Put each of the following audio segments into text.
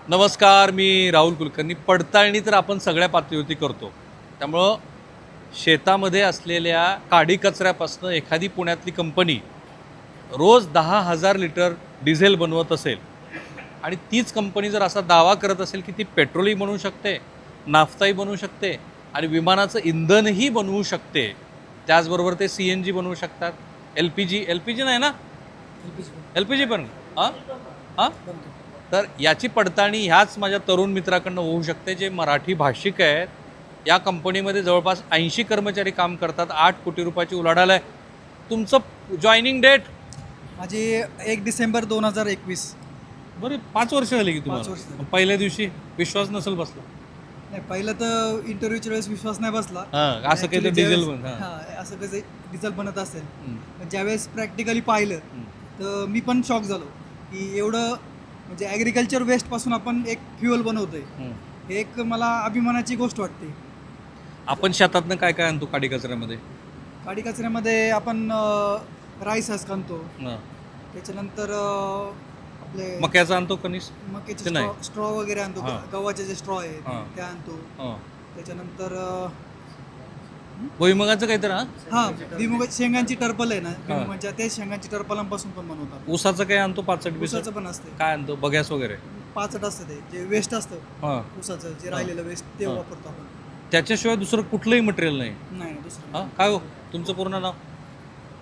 नमस्कार, मी राहुल कुलकर्णी. पडताळणी तर आपण सगळ्या पातळीवरती करतो. त्यामुळं शेतामध्ये असलेल्या काडी कचऱ्यापासून एखादी पुण्यातली कंपनी रोज 10,000 लिटर डिझेल बनवत असेल आणि तीच कंपनी जर असा दावा करत असेल की ती पेट्रोलही बनवू शकते, नाफ्ताही बनवू शकते आणि विमानाचं इंधनही बनवू शकते, त्याचबरोबर ते CNG बनवू शकतात, LPG नाही ना, LPG पण हां हां तर याची पडताळणी ह्याच माझ्या तरुण मित्राकडनं होऊ शकते, जे मराठी भाषिक आहेत. या कंपनीमध्ये जवळपास 80 कर्मचारी काम करतात. 8 कोटी रुपयाची उलाढाल आहे. तुमचं जॉईनिंग डेट? माझी 1 डिसेंबर 2021. बरं, 5 वर्ष झाली की 5 तुम्हाला? वर्ष झाली. पहिल्या दिवशी विश्वास नसेल बसला. नाही, पहिलं तर इंटरव्ह्यूच्या वेळेस विश्वास नाही बसला. हां, असं काही Actually डिझेल ज्यावेळेस- बन हां. हां, असं कसं डिझेल बनत असेल. हं, पण ज्यावेळेस प्रॅक्टिकली पाहिलं हं, तर मी पण शॉक झालो की एवढं म्हणजे ॲग्रिकल्चर वेस्टपासून आपण एक फ्युअल बनवतोय. हं. हे एक मला अभिमानाची गोष्ट वाटते. आपण शेतातनं काय काय आणतो काडी कचऱ्यामध्ये? काडी कचऱ्यामध्ये आपण राईस हस्क आणतो. हां. त्याच्यानंतर आपले मक्याचा आणतो कणीस? मक्याचे ते नाही. स्ट्रॉ वगैरे आणतो. हां. गव्हाचे जे स्ट्रॉ आहेत हां. ते आणतो. हां. त्याच्यानंतर भुईमुगाचं काहीतरी हां? हां, भुईमुग शेंगांची टर्पल आहे ना, भुईमुगाच्या त्या शेंगांची टर्पलांपासून पण बनवतात. ऊसाचं काय आणतो? पाचट बिसट ऊसाचं पण असते. काय आणतो? बगॅस वगैरे? पाचट असतं ते जे वेस्ट असतं हां. ऊसाचं जे राहिलेलं वेस्ट ते हां. वापरतो आपण. त्याच्याशिवाय दुसरं कुठलंही मटेरियल नाही? नाही दुसरं हां, काय हो तुमचं पूर्ण नाव?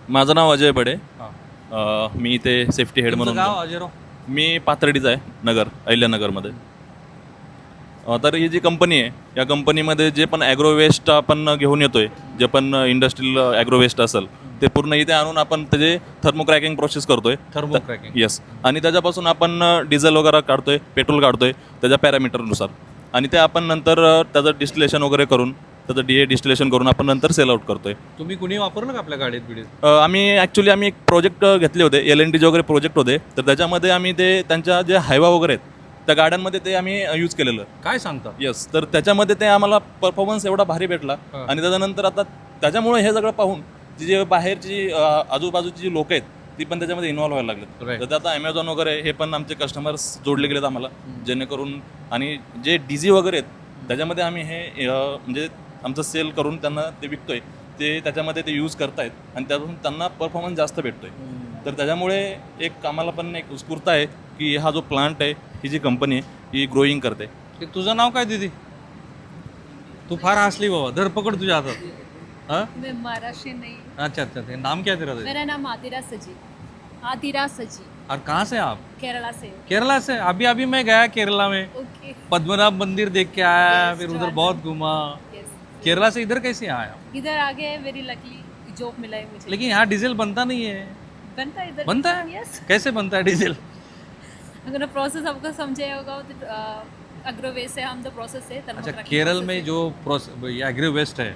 माझं नाव अजय बडे. हां. मी इथे सेफ्टी हेड तुमचं म्हणून गाव अजयराव? मी पाथर्डीचा आहे, नगर अहिल्यानगरमध्ये. तर ही जी कंपनी आहे, या कंपनीमध्ये जे पण ॲग्रो वेस्ट आपण घेऊन येतोय, जे पण इंडस्ट्रियल ॲग्रो वेस्ट असेल ते पूर्ण इथे आणून आपण त्याचे थर्मोक्रॅकिंग प्रोसेस करतोय. थर्मोक्रॅकिंग. येस. आणि त्याच्यापासून आपण डिझेल वगैरे काढतोय, पेट्रोल काढतोय त्याच्या पॅरामीटरनुसार. आणि ते आपण नंतर त्याचं डिस्टिलेशन वगैरे करून त्याचं डिस्टिलेशन करून आपण नंतर सेल आउट करतोय. तुम्ही कुणी वापरलं का आपल्या गाडीत बिडीत? आम्ही एक प्रोजेक्ट घेतले होते, LNTचे वगैरे प्रोजेक्ट होते. तर त्याच्यामध्ये आम्ही ते त्यांच्या जे हायवा वगैरे आहेत त्या गाड्यांमध्ये ते आम्ही यूज केलेलं. काय सांगता? येस. तर त्याच्यामध्ये ते आम्हाला परफॉर्मन्स एवढा भारी भेटला. हां. आणि त्याच्यानंतर आता त्याच्यामुळे हे सगळं पाहून जे बाहेरची आजूबाजूची जी लोक आहेत ती पण त्याच्यामध्ये इन्व्हॉल्व व्हायला लागले. Right. तर ते आता Amazon वगैरे हे पण आमचे कस्टमर्स जोडले गेलेत आम्हाला, जेणेकरून आणि जे DG वगैरे आहेत त्याच्यामध्ये आम्ही हे म्हणजे आमचं सेल करून त्यांना ते विकतोय. ते त्याच्यामध्ये ते यूज करतायत आणि त्यातून त्यांना परफॉर्मन्स जास्त भेटतोय. तर त्याच्यामुळे एक आम्हाला पण एक उत्स्फूर्त आहे की हा जो प्लांट आहे, ही जी कंपनी आहे ही ग्रोईंग करते. ते तुझं नाव काय दीदी? तू फार हसली बाबा. धरपकड तुझ्या हातात. हाँ? मैं महाराष्ट्र नहीं। अच्छा अच्छा, ते नाम क्या है तेरा? मेरा नाम आतिरा सजी। आतिरा सजी, और कहाँ से आप? केरला से। केरला से? अभी अभी मैं गया केरला में, ओके। पद्मनाभ मंदिर देख के आया, Yes, फिर उधर Trivandrum. बहुत घूमा. यस। केरला से इधर कैसे आया? इधर आ गए, वेरी लकीली जॉब मिला है मुझे। लेकिन यहाँ डीजल बनता नहीं है. बनता है इधर। बनता है? यस। कैसे बनता है डीजल? अगर प्रोसेस आपको समझाया होगा तो अग्रोवेस्ट से हम तो प्रोसेस है अच्छा, thermocracking केरल process में है। जो एग्री वेस्ट है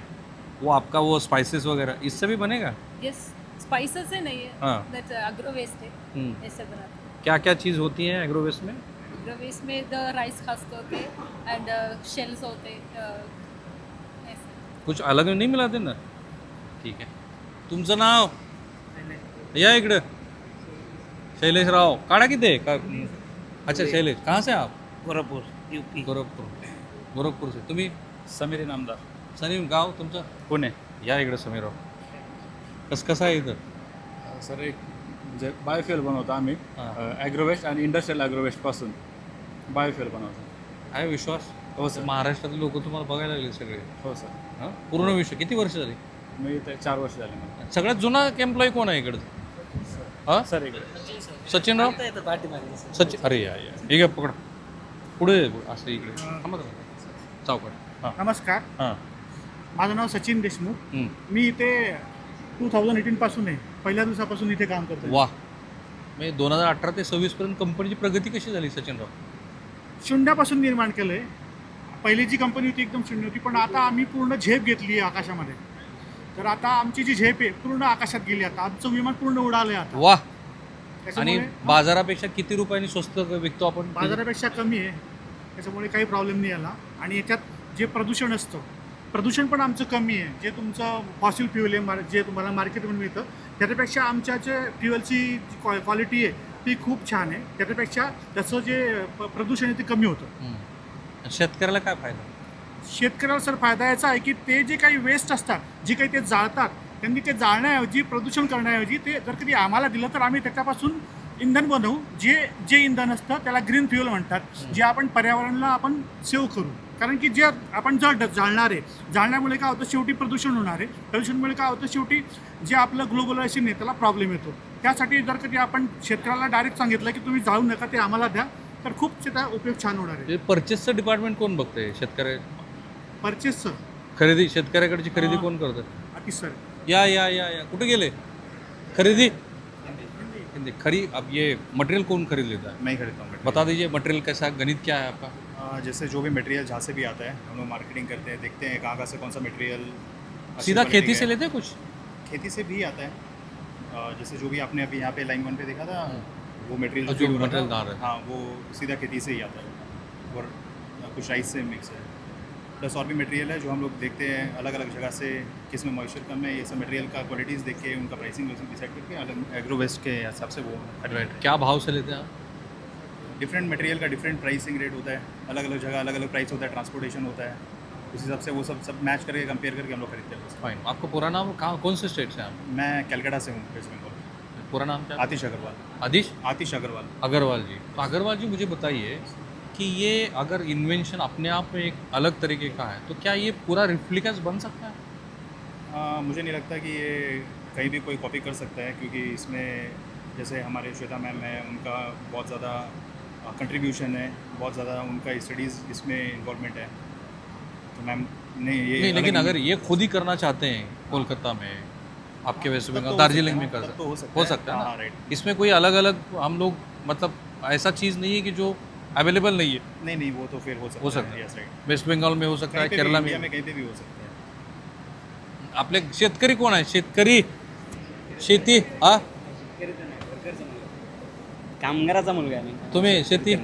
वो आपका वो स्पाइसेस वगैरह इससे भी बनेगा? यस, स्पाइसेस है नहीं है, हाँ. दैट अग्रोवेस्ट है, हम्म. ऐसे बनाते हैं। क्या क्या चीज़ होती है एग्रो वेस्ट में? अग्रोवेस्ट में द राइस हस्क होते एंड शेल्स होते ऐसे। कुछ अलग नहीं मिलाते ना? ठीक है. तुमचं नाव? या इकडं. शैलेश राव. काढा किती आहे का? अच्छा शैलेश, कहाँ से आप? गोरखपुर यूपी। गोरखपुर से. तुम्ही? समीर इनामदार सनीम. गाव तुमचं? पुणे। या इकडं समीरराव. कसं आहे इथं? सर एक म्हणजे बायोफ्युएल बनवतो आम्ही, हां. ॲग्रोवेस्ट आणि इंडस्ट्रियल ॲग्रोवेस्टपासून बायोफ्युएल बनवतो. आहे विश्वास? हो सर. महाराष्ट्रातले लोक तुम्हाला बघायला लागले सगळे. हो सर. हां, पूर्ण विश्व. किती वर्ष झाली? मी इथे 4 वर्ष झाले मला. सगळ्यात जुना एम्प्लॉई कोण आहे इकडचं? हां, सर इकडे सचिनराव. सचिन. अरे या ठीक आहे, पकड. पुढे असं इकडे थांबा जरा. चौकट. हां नमस्कार, हां. माझं नाव सचिन देशमुख. हं. मी इथे 2018 पासून आहे, पहिल्या दिवसापासून इथे काम करतो. वा. म्हणजे 2018 ते 26 पर्यंत कंपनीची प्रगती कशी झाली सचिनराव? शून्यापासून निर्माण केलं आहे. पहिली जी कंपनी होती एकदम शून्य होती, पण आता आम्ही पूर्ण झेप घेतली आहे आकाशामध्ये. तर आता आमची जी झेप आहे पूर्ण आकाशात गेली. आता आमचं विमान पूर्ण उडालं आहे आता. वा. आणि त्याच्यामुळे बाजारापेक्षा किती रुपयांनी स्वस्त विकतो आपण? बाजारापेक्षा कमी आहे, त्याच्यामुळे काही प्रॉब्लेम नाही आला. आणि याच्यात जे प्रदूषण असतं, प्रदूषण पण आमचं कमी आहे. जे तुमचं फॉसिल फ्युएल आहे जे तुम्हाला मार्केटमध्ये मिळतं त्याच्यापेक्षा आमच्या जे फ्युएलची जी क्वालिटी आहे ती खूप छान आहे. त्याच्यापेक्षा त्याचं जे प्रदूषण आहे ते कमी होतं. शेतकऱ्याला काय फायदा? शेतकऱ्याला सर फायदा याचा आहे की ते जे काही वेस्ट असतात, जे काही ते जाळतात, त्यांनी ते जाळण्याऐवजी, प्रदूषण करण्याऐवजी ते जर कधी आम्हाला दिलं तर आम्ही त्याच्यापासून इंधन बनवू. जे इंधन असतं त्याला ग्रीन फ्युअल म्हणतात, जे आपण पर्यावरणाला आपण सेव्ह करू. कारण की जे आपण जर जाळणार आहे, जाळण्यामुळे काय होतं, शेवटी प्रदूषण होणार आहे. प्रदूषणामुळे काय होतं, शेवटी जे आपलं ग्लोबलायझेशन आहे त्याला प्रॉब्लेम येतो. त्यासाठी जर कधी आपण शेतकऱ्याला डायरेक्ट सांगितलं की तुम्ही जाळू नका, ते आम्हाला द्या, तर खूप त्याचा उपयोग छान होणार आहे. परचेसचं डिपार्टमेंट कोण बघतंय? शेतकऱ्या परचेसचं खरेदी, शेतकऱ्याकडची खरेदी कोण करतं? अतिश सर. या या या या कुठे गेले? खरीदी खरी अब ये मटेरियल कौन खरीद लेता है? मैं ही खरीदता हूँ बता दीजिए मटेरियल कैसा, गणित क्या है आपका? मटेरियल। जैसे जो भी मटेरियल जहाँ से भी आता है हम लोग मार्केटिंग करते हैं, देखते हैं कहाँ से कौन सा मटेरियल सीधा खेती से लेते हैं कुछ? खेती से भी आता है। जैसे जो भी आपने अभी यहाँ पे लाइन 1 पे देखा था, वो मटेरियल जो मटेरियल डाल रहे हैं। हाँ, वो सीधा खेती से ही आता है और कुछ राइस से मिक्स है। प्लस और भी मटेरियल है जो हम लोग देखते हैं अलग अलग जगह से, किस में मॉइस्चर कम है, ये सब मटेरियल का क्वालिटीज़ देख के उनका प्राइसिंग डिसाइड करके अलग एग्रो वेस्ट के हिसाब से वो राइट, क्या भाव से लेते हैं आप? डिफरेंट मटेरियल का डिफरेंट प्राइसिंग रेट होता है, अलग अलग जगह अलग अलग प्राइस होता है, ट्रांसपोर्टेशन होता है, उस हिसाब से वो सब मैच करके कंपेयर करके हम लोग खरीदते हैं। फाइन। आपको पूरा नाम कहाँ, कौन से स्टेट से हैं आप? मैं कलकत्ता से हूँ, वेस्ट बंगाल। पूरा नाम क्या? आतिश अग्रवाल। आतिश अग्रवाल। अग्रवाल जी। तो अग्रवाल जी, मुझे बताइए कि ये अगर इन्वेंशन अपने आप में एक अलग तरीके का है तो क्या ये पूरा रिप्लिकास बन सकता है? मुझे नहीं लगता कि ये कहीं भी कोई कॉपी कर सकता है, क्योंकि इसमें जैसे हमारे श्वेता मैम है, उनका बहुत ज़्यादा कंट्रीब्यूशन है, बहुत ज़्यादा उनका स्टडीज़ इसमें इन्वॉल्वमेंट है। तो मैम ने ये नहीं, लेकिन अलग- अगर ये खुद ही करना चाहते हैं कोलकाता में, आपके वेस्ट तब बंगाल, तो हो दार्जिलिंग सकता में है, कर तब तो हो सकता हो है। सकता है हाँ, ना? राइट। इसमें कोई अलग अलग हम लोग मतलब ऐसा चीज़ नहीं है कि जो अवेलेबल नहीं है। नहीं, वो तो फिर हो सकता है। Yes, right। वेस्ट बंगाल में हो सकता है, कहीं पे भी, केरला इंडिया में। में कहीं पे भी हो सकता है। आपले शेतकरी कोण आहे? शेतकरी शेती हा कामगाराचा मुलगा आहे मी. तुम्ही शेती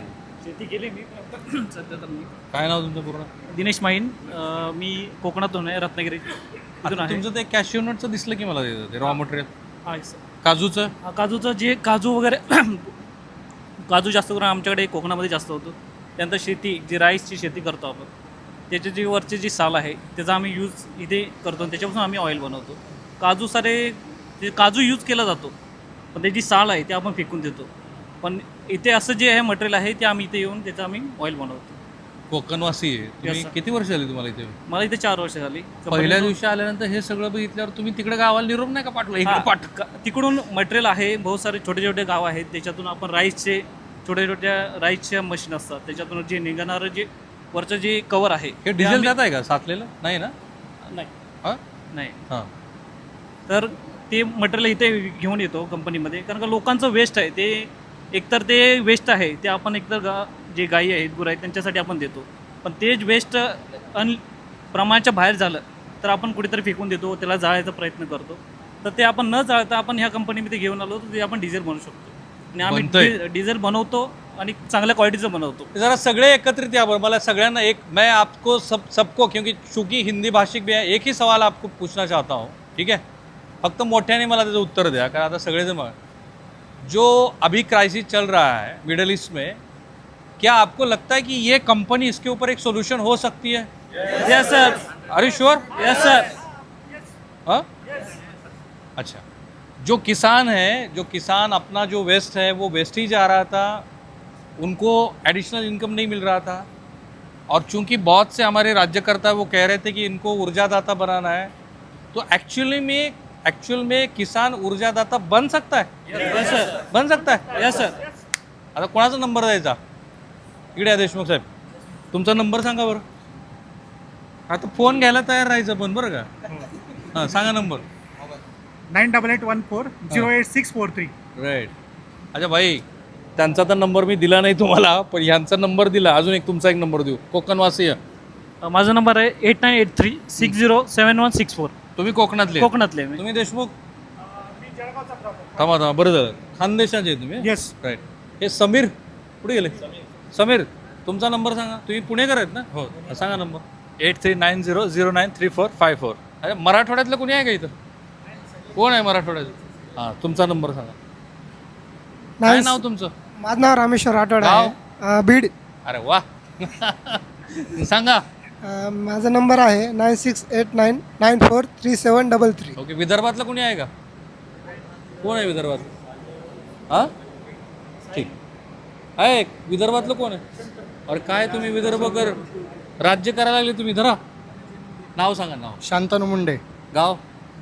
शेती केली मी सध्या तर मी काय नाव तुमचं पूर्ण? दिनेश माहीन. मी कोकणातून आहे, रत्नागिरी आता इथून आहे. तुमचं ते कॅशियू नटचं दिसलं की मला ते रॉ मटेरियल आहे सर. काजूचं. काजूचं जे काजू वगैरे काजू जास्त करून आमच्याकडे कोकणामध्ये जास्त होतो. त्यानंतर शेती, जी राईसची शेती करतो आपण, त्याची जी वरची जी साल आहे त्याचा आम्ही यूज इथे करतो आणि त्याच्यापासून आम्ही ऑइल बनवतो. काजू सारे जे काजू यूज केला जातो, पण त्याची साल आहे ते आपण फेकून देतो. पण इथे असं जे आहे मटेरियल आहे ते आम्ही इथे येऊन त्याचं आम्ही ऑइल बनवतो. कोकणवासी आहे तुम्ही. Yes, sir. किती वर्ष झाली तुम्हाला इथे? मला इथे 4 वर्ष झाली. पहिल्या दिवशी आल्यानंतर हे सगळं बघितल्यावर तुम्ही तिकडे गावाला निरोप नाही का पाठवला? इकडे हा, तिकडून मटेरियल आहे, बहुत सारे छोटे छोटे गाव आहेत, त्याच्यातून आपण राईसचे छोट्या छोट्या राईसच्या मशीन असतात, त्याच्यातून जे निघणारं जे वरचं जे कवर आहे हे डिझेल देत आहे का साचलेलं? नाही ना? नाही हां नाही. हां. तर ते मटेरियल इथे घेऊन येतो कंपनीमध्ये, कारण का लोकांचं वेस्ट आहे ते, एकतर ते वेस्ट आहे ते आपण एकतर जे गायी आहेत, गुरं आहेत त्यांच्यासाठी आपण देतो, पण तेच वेस्ट प्रमाणाच्या बाहेर झालं तर आपण कुठेतरी फेकून देतो, त्याला जाळायचा प्रयत्न करतो. तर ते आपण न जाळता आपण ह्या कंपनीमध्ये घेऊन आलो तर ते आपण डिझेल बनवू शकतो. आणि बनतंय. आम्ही डिझेल बनवतो आणि चांगल्या क्वालिटीचं बनवतो. जरा सगळे एकत्रित या बरं. मला सगळ्यांना एक, मैं आपको सबको, क्योंकि चूंकि हिंदी भाषिक भी है, एक ही सवाल आपको पूछना चाहता हूँ, ठीक है? फक्त मोठ्याने मला त्याचं उत्तर द्या, कारण आता सगळेजण बघा, जो अभी क्राइसिस चल रहा है मिडल ईस्ट में, क्या आपको लगता है कि ये कंपनी इसके ऊपर एक सोल्यूशन हो सकती है? Yes sir. Are you sure? Yes sir. हाँ? अच्छा, जो किसान अपना जो वेस्ट है वो वेस्ट ही जा रहा था, उनको एडिशनल इनकम नहीं मिल रहा था, और चूंकि बहुत से हमारे राज्यकर्ता वो कह रहे थे कि इनको ऊर्जादाता बनाना है, तो एक्चुअल में किसान ऊर्जादाता बन सकता है? Yes sir. बन सकता है? Yes sir. आता कोणाचा नंबर द्यायचा? इकडे या देशमुख साहेब, तुमचा नंबर सांगा बरं. आता फोन घ्यायला तयार राहायचं पण, बरं का? हां, सांगा नंबर. 9814086643. राईट. अच्छा भाई, त्यांचा तर नंबर मी दिला नाही तुम्हाला, पण ह्यांचा नंबर दिला. अजून एक तुमचा एक नंबर देऊ. कोकणवासी आहे. माझा नंबर आहे 8983607164. तुम्ही कोकणातले? कोकणातले मी. तुम्ही देशमुख? थांबा, बरं झालं. खानदेशाचे आहे तुम्ही? येस. राईट. हे समीर कुठे गेले? समीर, तुमचा नंबर सांगा. तुम्ही पुणेकर आहेत ना? हो. सांगा नंबर. 8390093454. अरे, मराठवाड्यातलं कोणी आहे का इथं? कोण आहे मराठवाड्याचं? हां, तुमचा नंबर सांगा. काय नाव तुमचं? माझं नाव रामेश्वर राठोड गाव? आहे बीड. अरे वा सांगा. माझा नंबर आहे 9689943733. ओके, विदर्भातलं कोणी आहे का? कोण आहे विदर्भात? हां ठीक आहे. विदर्भातलं कोण आहे? अरे काय तुम्ही विदर्भ कर राज्य करायला लागले तुम्ही. धरा नाव सांगा. नाव? शांतनू मुंडे, गाव?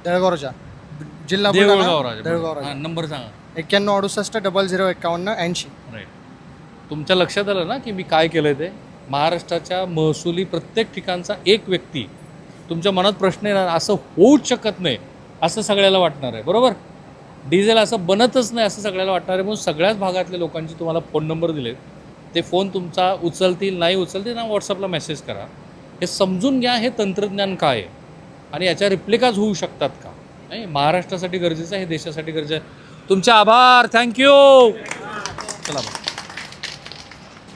देळगावचा, जिल्हा देऊळगाव राजा. देऊळगाव हां, नंबर सांगा. 9168005180. राईट. तुमच्या लक्षात आलं ना की मी काय केलं ते? महाराष्ट्राच्या महसुली प्रत्येक ठिकाणचा एक व्यक्ती तुमच्या मनात प्रश्न येणार, असं होऊच शकत नाही असं सगळ्याला वाटणार आहे, बरोबर? डिझेल असं बनतच नाही असं सगळ्याला वाटणार आहे. म्हणून सगळ्याच भागातल्या लोकांचे तुम्हाला फोन नंबर दिले, ते फोन तुमचा उचलतील नाही उचलतील ना व्हॉट्सअपला मेसेज करा. हे समजून घ्या हे तंत्रज्ञान काय आहे आणि याच्या रिप्लिकाज होऊ शकतात का नाही. महाराष्ट्रासाठी गरजेचं आहे, हे देशासाठी गरजेचं आहे. तुमचे आभार. थँक्यू. चला बघ.